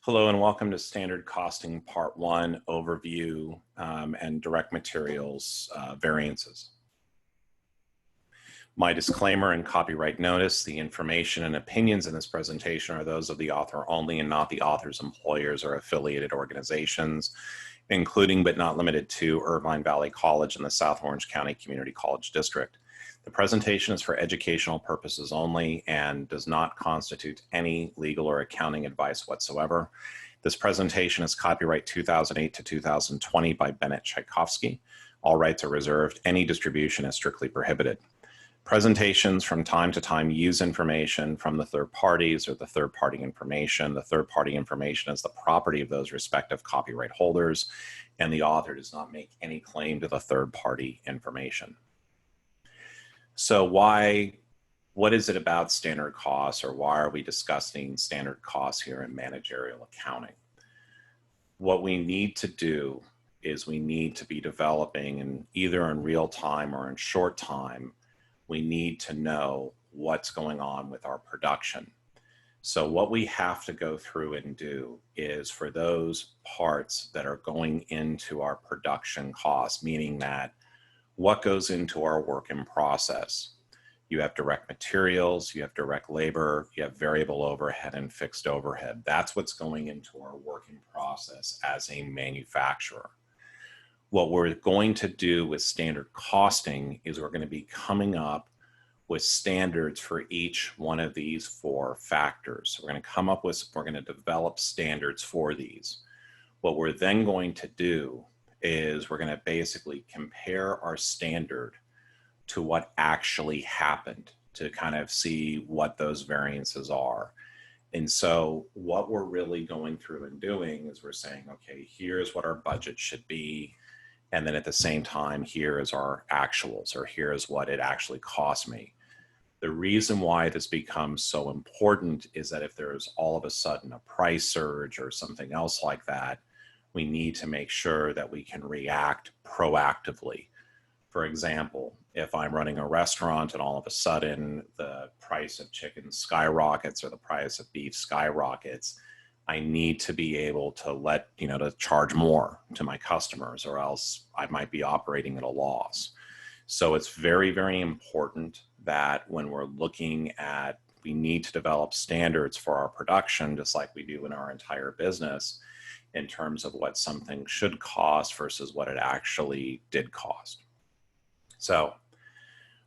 Hello and welcome to Standard Costing Part 1 Overview and Direct Materials Variances. My disclaimer and copyright notice: the information and opinions in this presentation are those of the author only and not the author's employers or affiliated organizations, including but not limited to Irvine Valley College and the South Orange County Community College District. The presentation is for educational purposes only and does not constitute any legal or accounting advice whatsoever. This presentation is copyright 2008 to 2020 by Bennett Tchaikovsky. All rights are reserved. Any distribution is strictly prohibited. Presentations from time to time use information from the third parties or the third party information. The third party information is the property of those respective copyright holders, and the author does not make any claim to the third party information. So what is it about standard costs, or why are we discussing standard costs here in managerial accounting? What we need to do is we need to be developing, either in real time or in short time, we need to know what's going on with our production. So what we have to go through and do is, for those parts that are going into our production costs, meaning that what goes into our work in process. You have direct materials, you have direct labor, you have variable overhead and fixed overhead. That's what's going into our work in process as a manufacturer. What we're going to do with standard costing is we're going to be coming up with standards for each one of these four factors. We're going to develop standards for these. What we're then going to do is we're going to basically compare our standard to what actually happened to kind of see what those variances are. And so what we're really going through and doing is we're saying, okay, here's what our budget should be. And then at the same time, here is our actuals, or here's what it actually cost me. The reason why this becomes so important is that if there's all of a sudden a price surge or something else like that, we need to make sure that we can react proactively. For example, if I'm running a restaurant and all of a sudden the price of chicken skyrockets or the price of beef skyrockets, I need to be able to to charge more to my customers, or else I might be operating at a loss. So it's very, very important that when we're looking at, we need to develop standards for our production, just like we do in our entire business, in terms of what something should cost versus what it actually did cost. So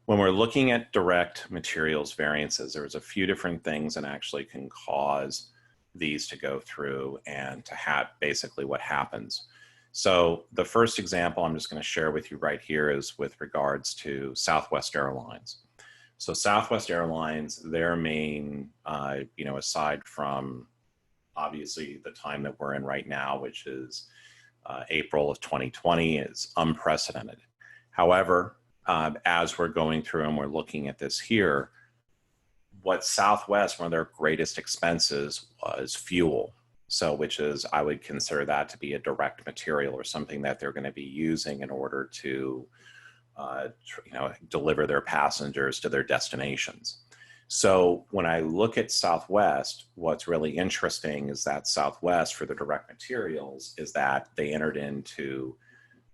when we're looking at direct materials variances, there's a few different things that actually can cause these to go through and to have basically what happens. So the first example I'm just going to share with you right here is with regards to Southwest Airlines. So Southwest Airlines, their main, aside from obviously the time that we're in right now, which is April of 2020, is unprecedented. However, as we're going through and we're looking at this here, what Southwest, one of their greatest expenses was fuel. So, which is, I would consider that to be a direct material or something that they're going to be using in order to, deliver their passengers to their destinations. So when I look at Southwest, what's really interesting is that Southwest, for the direct materials, is that they entered into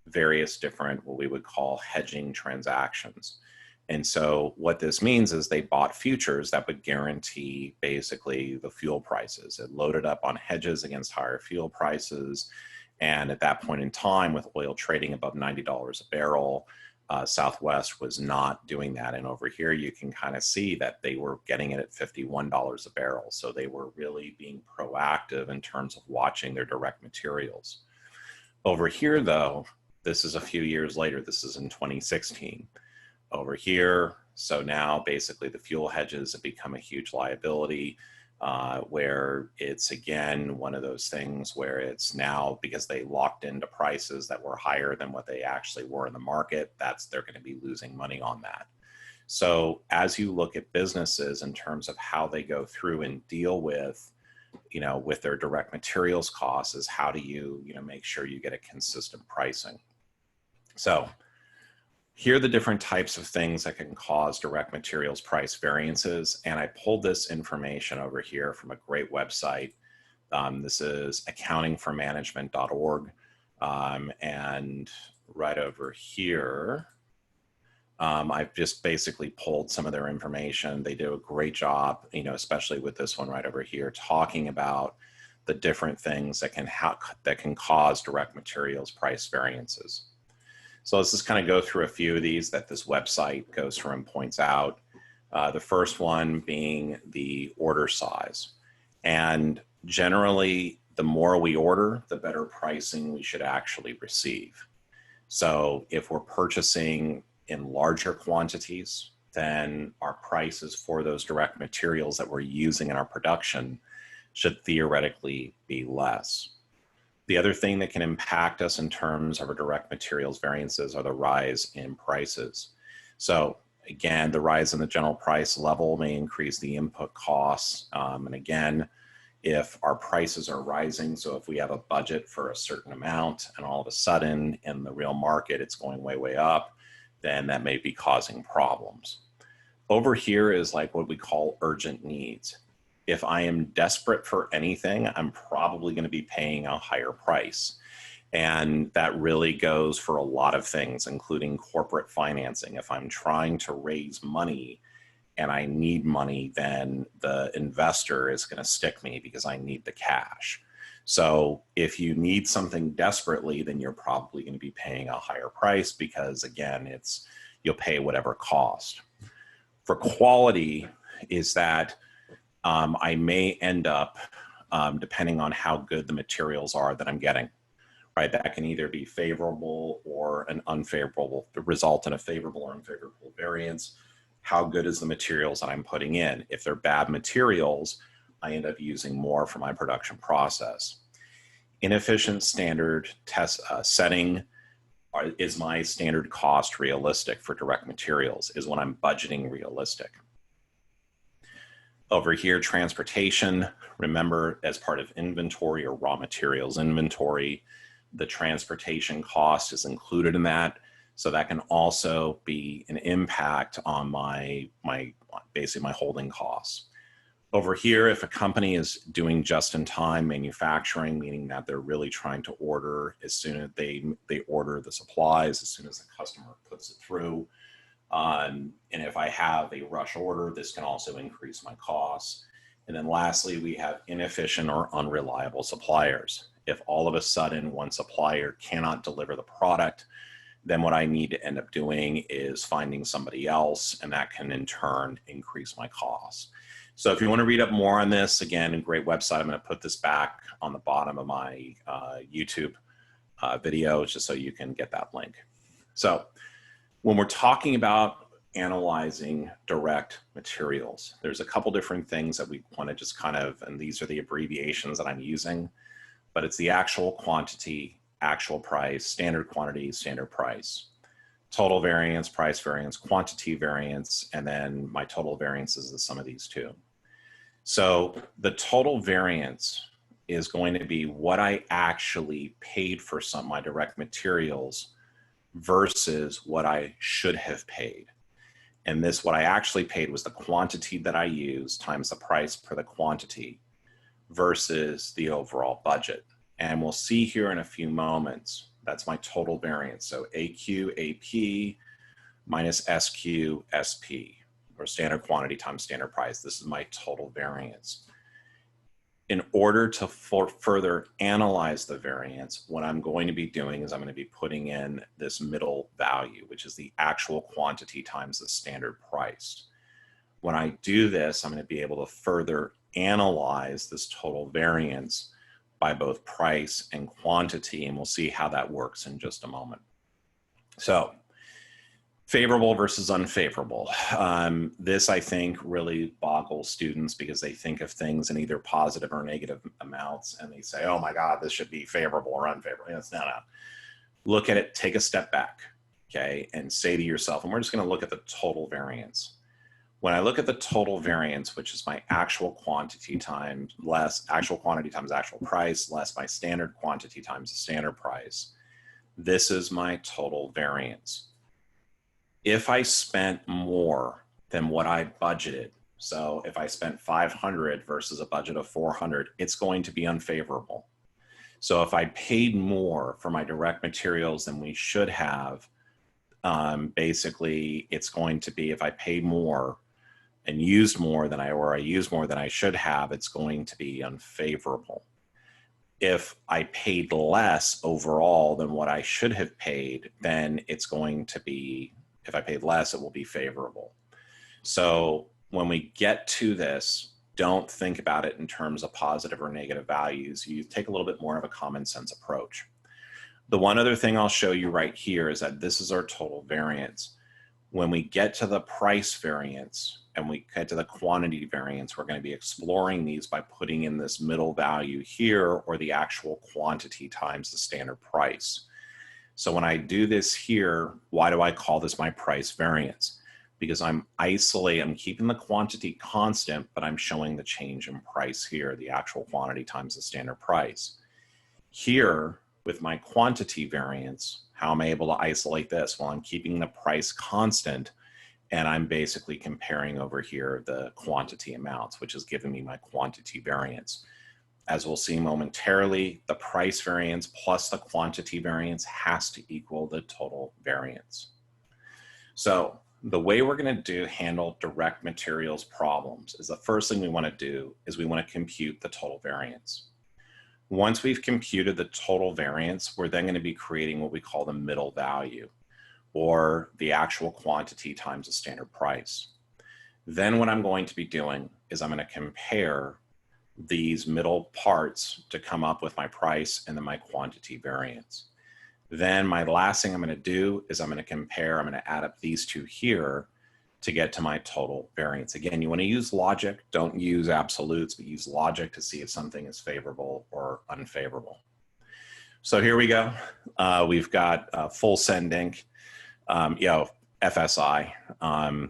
various different, what we would call hedging transactions. And so what this means is they bought futures that would guarantee basically the fuel prices. It loaded up on hedges against higher fuel prices. And at that point in time, with oil trading above $90 a barrel, Southwest was not doing that. And over here, you can kind of see that they were getting it at $51 a barrel. So they were really being proactive in terms of watching their direct materials. Over here, though, this is a few years later. This is in 2016. Over here, so now basically the fuel hedges have become a huge liability, where it's again one of those things where it's now, because they locked into prices that were higher than what they actually were in the market, they're going to be losing money on that. So as you look at businesses in terms of how they go through and deal with, with their direct materials costs, is how do you, make sure you get a consistent pricing. So here are the different types of things that can cause direct materials price variances. And I pulled this information over here from a great website This is accountingformanagement.org. And right over here, I've just basically pulled some of their information. They do a great job, especially with this one right over here, talking about the different things that can cause direct materials price variances. So let's just kind of go through a few of these that this website goes through and points out. The first one being the order size. And generally, the more we order, the better pricing we should actually receive. So if we're purchasing in larger quantities, then our prices for those direct materials that we're using in our production should theoretically be less. The other thing that can impact us in terms of our direct materials variances are the rise in prices. So again, the rise in the general price level may increase the input costs. And again, if our prices are rising, so if we have a budget for a certain amount and all of a sudden in the real market it's going way, way up, then that may be causing problems. Over here is like what we call urgent needs. If I am desperate for anything, I'm probably going to be paying a higher price. And that really goes for a lot of things, including corporate financing. If I'm trying to raise money and I need money, then the investor is going to stick me because I need the cash. So if you need something desperately, then you're probably going to be paying a higher price because, again, you'll pay whatever cost. For quality is that I may end up, depending on how good the materials are that I'm getting, right? That can either be favorable or an unfavorable, result in a favorable or unfavorable variance. How good is the materials that I'm putting in? If they're bad materials, I end up using more for my production process. Inefficient standard test setting is my standard cost realistic for direct materials, is when I'm budgeting realistic. Over here, transportation, remember as part of inventory or raw materials inventory, the transportation cost is included in that. So that can also be an impact on basically my holding costs. Over here, if a company is doing just-in-time manufacturing, meaning that they're really trying to order as soon as they order the supplies, as soon as the customer puts it through, and if I have a rush order, this can also increase my costs. And then lastly, we have inefficient or unreliable suppliers. If all of a sudden one supplier cannot deliver the product, then what I need to end up doing is finding somebody else, and that can in turn increase my costs. So if you want to read up more on this, again, a great website. I'm going to put this back on the bottom of my YouTube video just so you can get that link. So when we're talking about analyzing direct materials, there's a couple different things that we want to just kind of, and these are the abbreviations that I'm using, but it's the actual quantity, actual price, standard quantity, standard price, total variance, price variance, quantity variance, and then my total variance is the sum of these two. So the total variance is going to be what I actually paid for my direct materials versus what I should have paid. And this, what I actually paid was the quantity that I used times the price per the quantity versus the overall budget. And we'll see here in a few moments, that's my total variance. So AQ, AP minus SQ, SP, or standard quantity times standard price. This is my total variance. In order to further analyze the variance, what I'm going to be doing is I'm going to be putting in this middle value, which is the actual quantity times the standard price. When I do this, I'm going to be able to further analyze this total variance by both price and quantity, and we'll see how that works in just a moment. So, favorable versus unfavorable. This, I think, really boggles students because they think of things in either positive or negative amounts, and they say, oh my God, this should be favorable or unfavorable. It's not. Look at it, take a step back, okay, and say to yourself, and we're just going to look at the total variance. When I look at the total variance, which is my actual quantity times less actual quantity times actual price, less my standard quantity times the standard price, this is my total variance. If I spent more than what I budgeted, So if I spent 500 versus a budget of 400, it's going to be unfavorable. So if I paid more for my direct materials than we should have, basically it's going to be, if I pay more and used more than I used more than I should have, it's going to be unfavorable. If I paid less overall than what I should have paid, then it's going to be, if I paid less, it will be favorable. So when we get to this, don't think about it in terms of positive or negative values. You take a little bit more of a common sense approach. The one other thing I'll show you right here is that this is our total variance. When we get to the price variance and we get to the quantity variance, we're going to be exploring these by putting in this middle value here, or the actual quantity times the standard price. So when I do this here, why do I call this my price variance? Because I'm keeping the quantity constant, but I'm showing the change in price here, the actual quantity times the standard price. Here, with my quantity variance, how am I able to isolate this? Well, I'm keeping the price constant, and I'm basically comparing over here the quantity amounts, which is giving me my quantity variance. As we'll see momentarily, the price variance plus the quantity variance has to equal the total variance. So the way we're going to handle direct materials problems is, the first thing we want to do is we want to compute the total variance. Once we've computed the total variance, we're then going to be creating what we call the middle value, or the actual quantity times the standard price. Then what I'm going to be doing is I'm going to compare these middle parts to come up with my price and then my quantity variance. Then my last thing I'm going to do is I'm going to add up these two here to get to my total variance. Again, you want to use logic, don't use absolutes, but use logic to see if something is favorable or unfavorable. So here we go. We've got full send ink, FSI.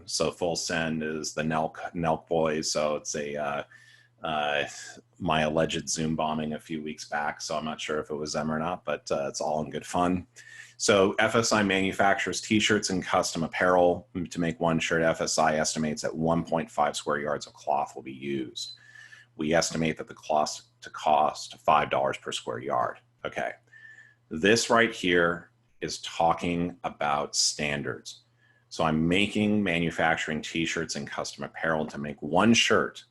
So full send is the Nelk boys. So it's my alleged Zoom bombing a few weeks back. So I'm not sure if it was them or not, but it's all in good fun. So FSI manufactures t-shirts and custom apparel. To make one shirt, FSI estimates that 1.5 square yards of cloth will be used. We estimate that the cost to cost $5 per square yard. Okay. This right here is talking about standards. So I'm manufacturing t-shirts and custom apparel. To make one shirt,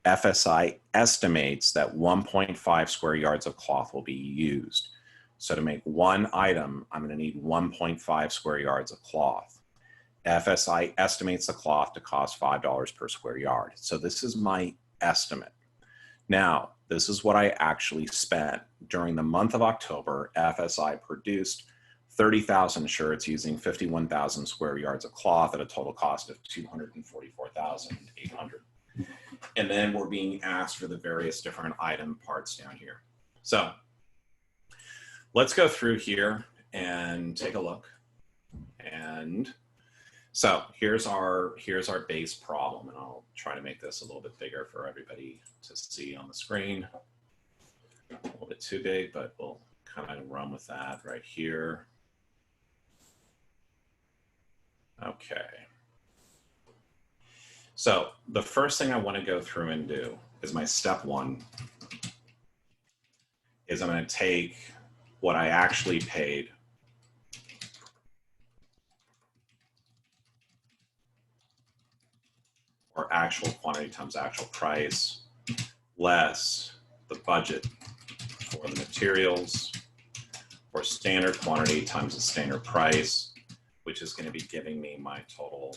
FSI estimates that 1.5 square yards of cloth will be used. So to make one item, I'm going to need 1.5 square yards of cloth. FSI estimates the cloth to cost $5 per square yard. So this is my estimate. Now, this is what I actually spent. During the month of October, FSI produced 30,000 shirts using 51,000 square yards of cloth at a total cost of $244,800. And then we're being asked for the various different item parts down here. So let's go through here and take a look. And so here's our base problem, and I'll try to make this a little bit bigger for everybody to see on the screen. A little bit too big, but we'll kind of run with that right here. Okay. So the first thing I want to go through and do is my step one is I'm going to take what I actually paid or actual quantity times actual price less the budget for the materials, or standard quantity times the standard price, which is going to be giving me my total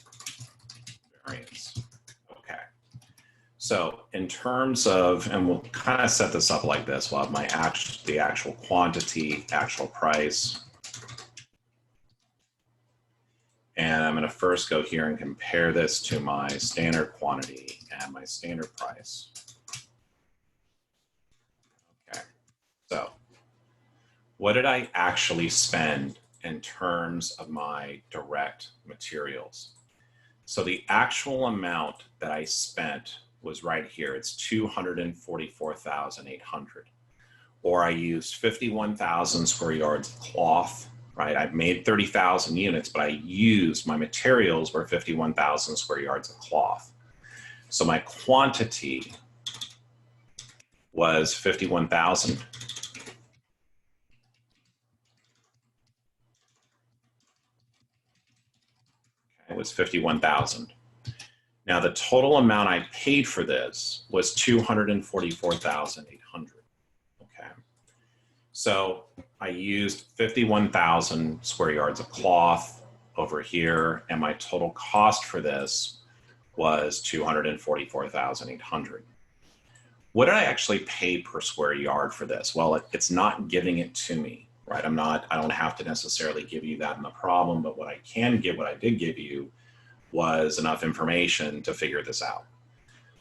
variance. Okay. So in terms of, and we'll kind of set this up like this, we'll have the actual quantity, actual price. And I'm going to first go here and compare this to my standard quantity and my standard price. Okay. So what did I actually spend in terms of my direct materials? So the actual amount that I spent was right here. It's $244,800. Or I used 51,000 square yards of cloth, right? I've made 30,000 units, but I used, my materials were 51,000 square yards of cloth. So my quantity was 51,000. It was 51,000. Now the total amount I paid for this was 244,800. Okay. So I used 51,000 square yards of cloth over here, and my total cost for this was 244,800. What did I actually pay per square yard for this? Well, it's not giving it to me, right? I don't have to necessarily give you that in the problem, but what I did give you was enough information to figure this out.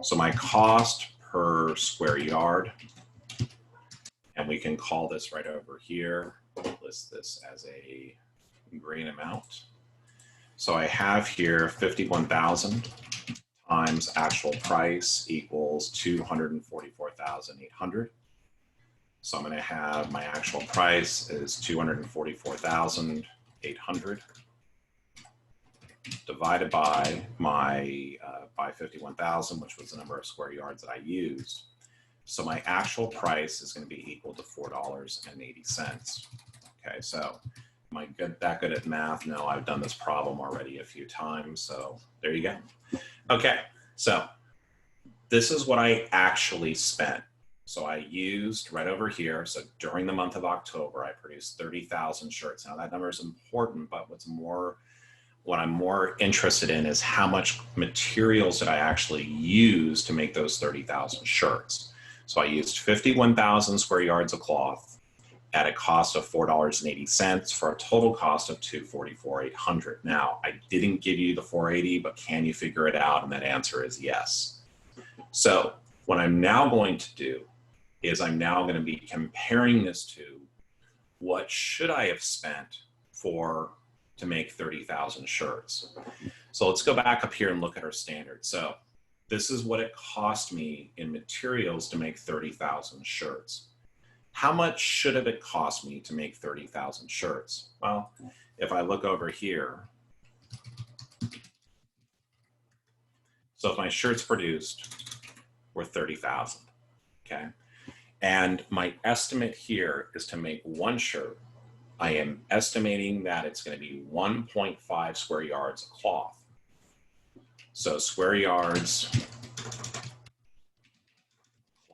So my cost per square yard, and we can call this right over here, list this as a green amount. So I have here 51,000 times actual price equals 244,800. So I'm going to have my actual price is 244,800 divided by my by 51,000, which was the number of square yards that I used. So my actual price is going to be equal to $4.80. Okay, so am I that good at math? No, I've done this problem already a few times. So there you go. Okay, so this is what I actually spent. So I used right over here. So during the month of October, I produced 30,000 shirts. Now that number is important, but what I'm more interested in is how much materials did I actually use to make those 30,000 shirts. So I used 51,000 square yards of cloth at a cost of $4.80 for a total cost of $244,800. Now, I didn't give you the 480, but can you figure it out? And that answer is yes. So what I'm now going to do is I'm now going to be comparing this to what should I have spent to make 30,000 shirts. So let's go back up here and look at our standard. So this is what it cost me in materials to make 30,000 shirts. How much should have it cost me to make 30,000 shirts? Well, if I look over here, so if my shirts produced were 30,000, okay? And my estimate here is to make one shirt. I am estimating that it's going to be 1.5 square yards of cloth. So square yards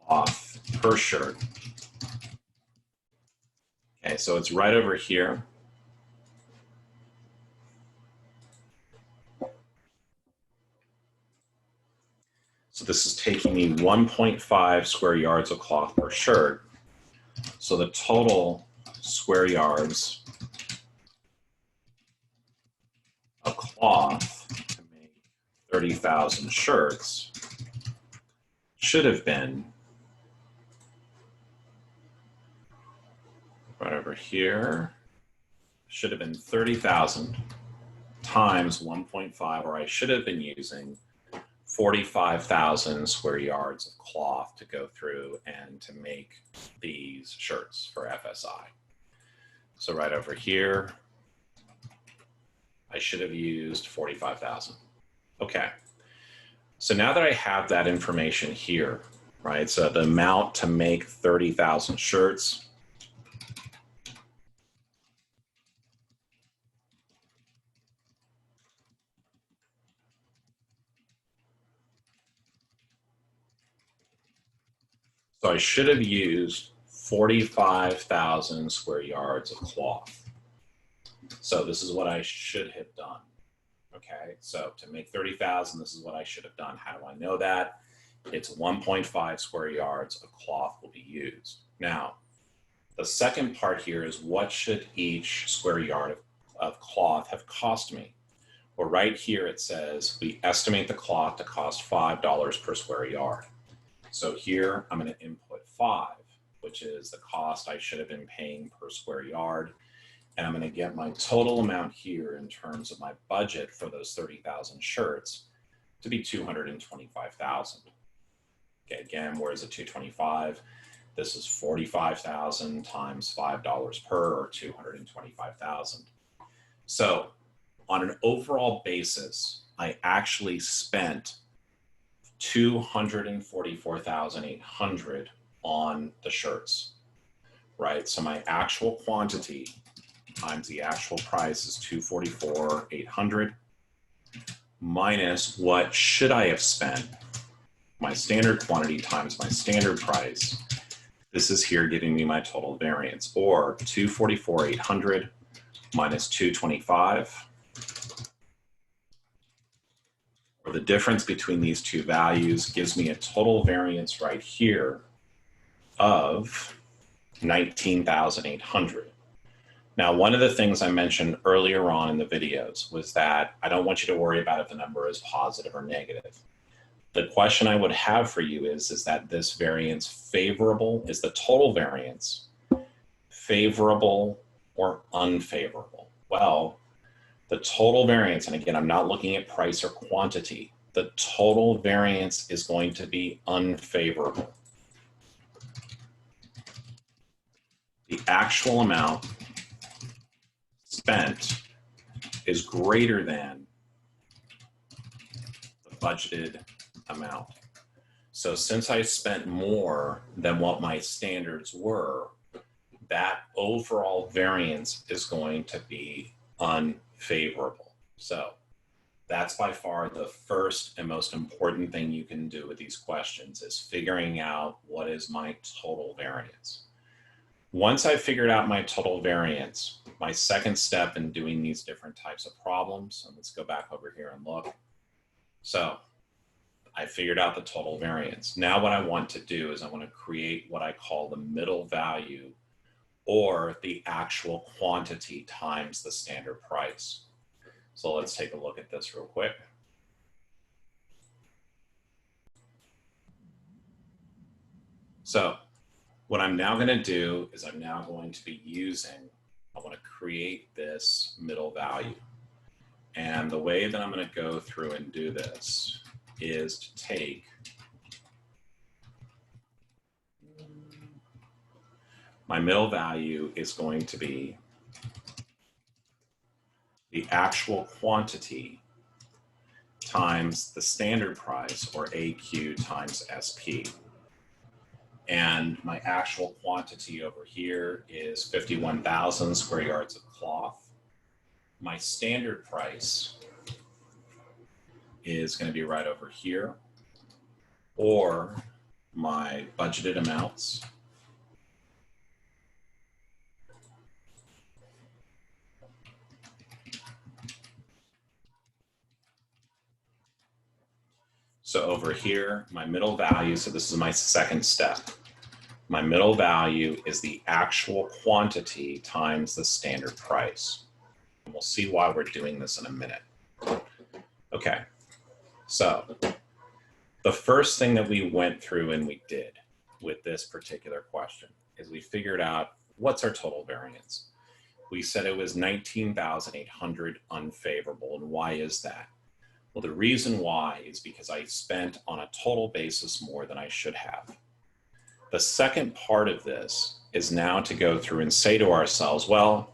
cloth per shirt. Okay, so it's right over here. So this is taking me 1.5 square yards of cloth per shirt. So the total square yards of cloth to make 30,000 shirts should have been right over here, should have been 30,000 times 1.5, or I should have been using 45,000 square yards of cloth to go through and to make these shirts for FSI. So right over here, I should have used 45,000. Okay. So now that I have that information here, right? So the amount to make 30,000 shirts, so I should have used 45,000 square yards of cloth. So this is what I should have done. Okay, so to make 30,000, this is what I should have done. How do I know that? It's 1.5 square yards of cloth will be used. Now, the second part here is what should each square yard of cloth have cost me? Well, right here it says we estimate the cloth to cost $5 per square yard. So here I'm going to input 5, which is the cost I should have been paying per square yard. And I'm going to get my total amount here in terms of my budget for those 30,000 shirts to be 225,000. Okay, again, where's the 225? This is 45,000 times $5 per, or 225,000. So on an overall basis, I actually spent 244,800 on the shirts, right? So my actual quantity times the actual price is 244,800 minus what should I have spent, my standard quantity times my standard price. This is here giving me my total variance, or 244,800 minus 225, or the difference between these two values gives me a total variance right here of 19,800. Now, one of the things I mentioned earlier on in the videos was that I don't want you to worry about if the number is positive or negative. The question I would have for you is that this variance favorable? Is the total variance favorable or unfavorable? Well, the total variance, and again, I'm not looking at price or quantity, the total variance is going to be unfavorable. The actual amount spent is greater than the budgeted amount. So since I spent more than what my standards were, that overall variance is going to be unfavorable. So that's by far the first and most important thing you can do with these questions, is figuring out what is my total variance. Once I've figured out my total variance, my second step in doing these different types of problems, and let's go back over here and look. So I figured out the total variance. Now what I want to do is I want to create what I call the middle value, or the actual quantity times the standard price. So let's take a look at this real quick. So what I'm now going to do is I'm now going to be using, I want to create this middle value. And the way that I'm going to go through and do this is to take my middle value is going to be the actual quantity times the standard price, or AQ times SP. And my actual quantity over here is 51,000 square yards of cloth. My standard price is going to be right over here, or my budgeted amounts. So over here, my middle value, so this is my second step. My middle value is the actual quantity times the standard price. And we'll see why we're doing this in a minute. Okay, so the first thing that we went through and we did with this particular question is we figured out what's our total variance. We said it was 19,800 unfavorable, and why is that? Well, the reason why is because I spent on a total basis more than I should have. The second part of this is now to go through and say to ourselves, well,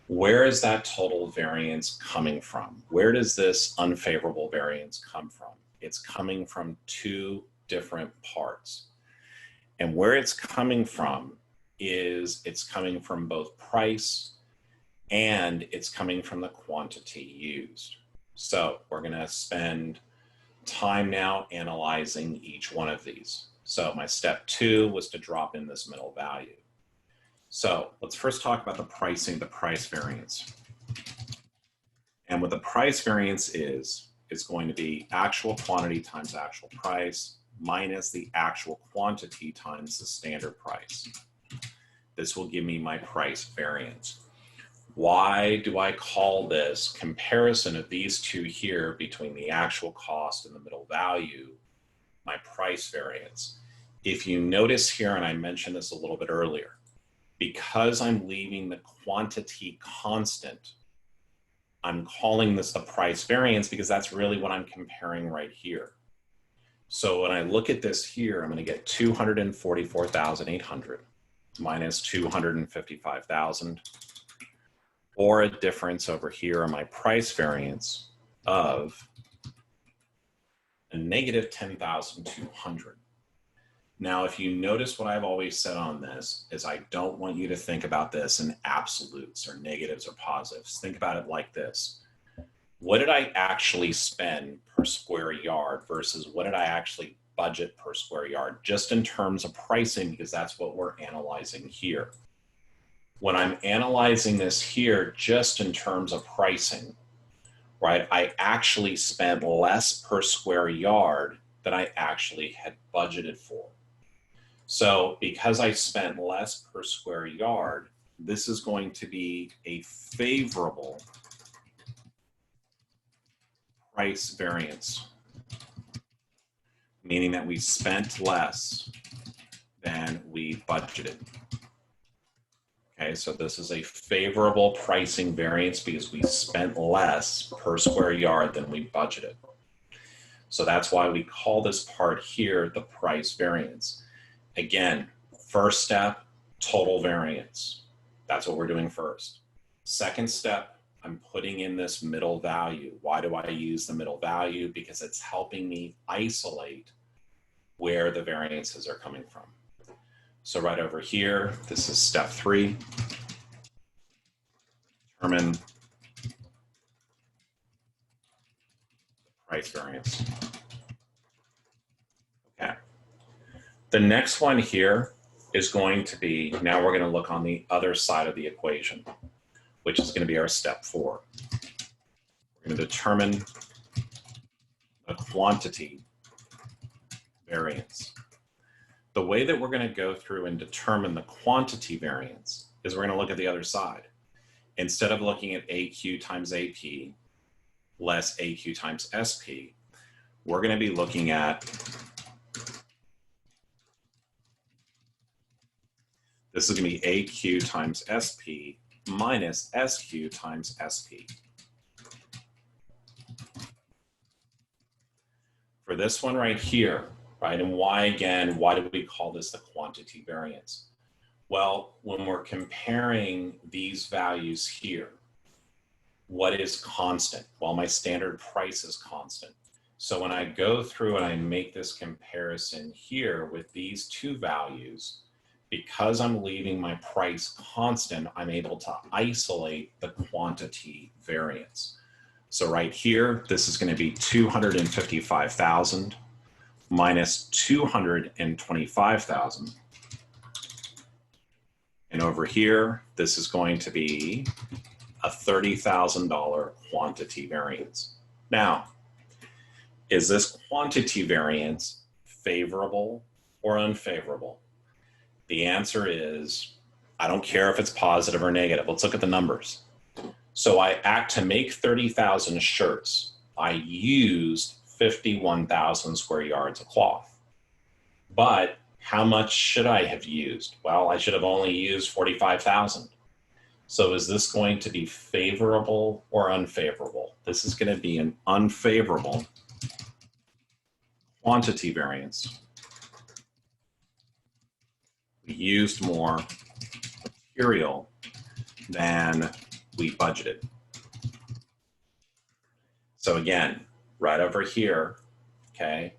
where is that total variance coming from? Where does this unfavorable variance come from? It's coming from two different parts. And where it's coming from is it's coming from both price and it's coming from the quantity used. So we're going to spend time now analyzing each one of these. So my step 2 was to drop in this middle value. So let's first talk about the pricing, the price variance. And what the price variance is, it's going to be actual quantity times actual price minus the actual quantity times the standard price. This will give me my price variance. Why do I call this comparison of these two here between the actual cost and the middle value my price variance? If you notice here, and I mentioned this a little bit earlier, because I'm leaving the quantity constant, I'm calling this the price variance because that's really what I'm comparing right here. So when I look at this here, I'm going to get 244,800 minus 255,000, or a difference over here on my price variance of a negative 10,200. Now, if you notice what I've always said on this is I don't want you to think about this in absolutes or negatives or positives. Think about it like this. What did I actually spend per square yard versus what did I actually budget per square yard, just in terms of pricing, because that's what we're analyzing here. When I'm analyzing this here, just in terms of pricing, right, I actually spent less per square yard than I actually had budgeted for. So because I spent less per square yard, this is going to be a favorable price variance, meaning that we spent less than we budgeted. Okay, so this is a favorable pricing variance because we spent less per square yard than we budgeted. So that's why we call this part here the price variance. Again, first step, total variance. That's what we're doing first. Second step, I'm putting in this middle value. Why do I use the middle value? Because it's helping me isolate where the variances are coming from. So right over here, this is step 3. Determine price variance. Okay. The next one here is going to be, now we're going to look on the other side of the equation, which is going to be our step 4. We're going to determine the quantity variance. The way that we're going to go through and determine the quantity variance is we're going to look at the other side. Instead of looking at AQ times AP less AQ times SP, we're going to be looking at, this is going to be AQ times SP minus SQ times SP. For this one right here, right, and why again, why do we call this the quantity variance? Well, when we're comparing these values here, what is constant? Well, my standard price is constant. So when I go through and I make this comparison here with these two values, because I'm leaving my price constant, I'm able to isolate the quantity variance. So right here, this is going to be 255,000 minus 225,000. And over here, this is going to be a $30,000 quantity variance. Now, is this quantity variance favorable or unfavorable? The answer is, I don't care if it's positive or negative. Let's look at the numbers. So to make 30,000 shirts, I used 51,000 square yards of cloth. But how much should I have used? Well, I should have only used 45,000. So is this going to be favorable or unfavorable? This is going to be an unfavorable quantity variance. We used more material than we budgeted. So again, right over here, okay,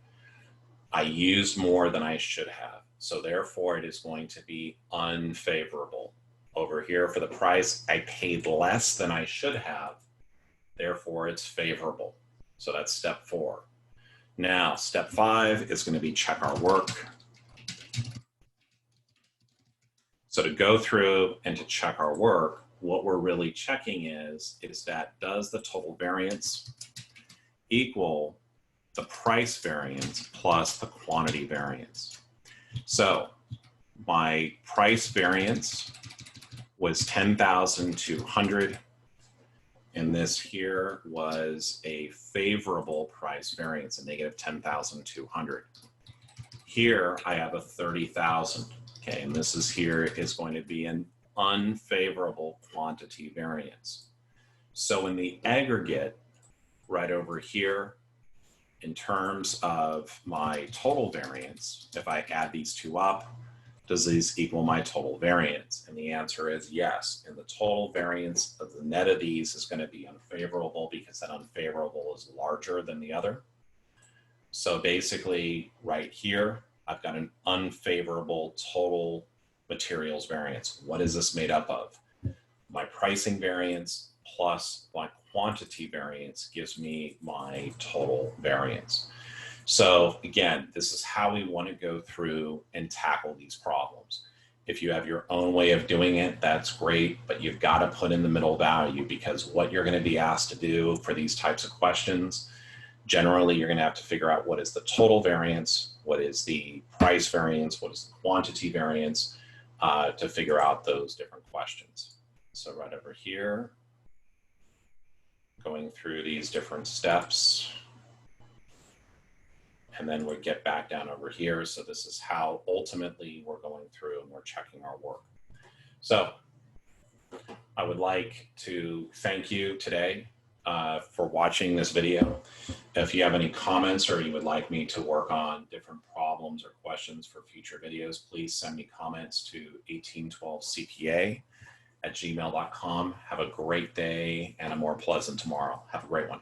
I used more than I should have. So therefore it is going to be unfavorable. Over here for the price, I paid less than I should have. Therefore it's favorable. So that's step 4. Now, step 5 is going to be check our work. So to go through and to check our work, what we're really checking is that does the total variance equal the price variance plus the quantity variance? So my price variance was 10,200, and this here was a favorable price variance, a negative 10,200. Here I have a 30,000, okay, and this is here is going to be an unfavorable quantity variance. So in the aggregate, right over here, in terms of my total variance, if I add these two up, does these equal my total variance? And the answer is yes. And the total variance of the net of these is going to be unfavorable because that unfavorable is larger than the other. So basically right here, I've got an unfavorable total materials variance. What is this made up of? My pricing variance plus my quantity variance gives me my total variance. So again, this is how we want to go through and tackle these problems. If you have your own way of doing it, that's great, but you've got to put in the middle value, because what you're going to be asked to do for these types of questions, generally you're going to have to figure out what is the total variance, what is the price variance, what is the quantity variance, to figure out those different questions. So right over here, going through these different steps, and then we get back down over here. So this is how ultimately we're going through and we're checking our work. So I would like to thank you today for watching this video. If you have any comments or you would like me to work on different problems or questions for future videos, please send me comments to 1812cpa@gmail.com. Have a great day and a more pleasant tomorrow. Have a great one.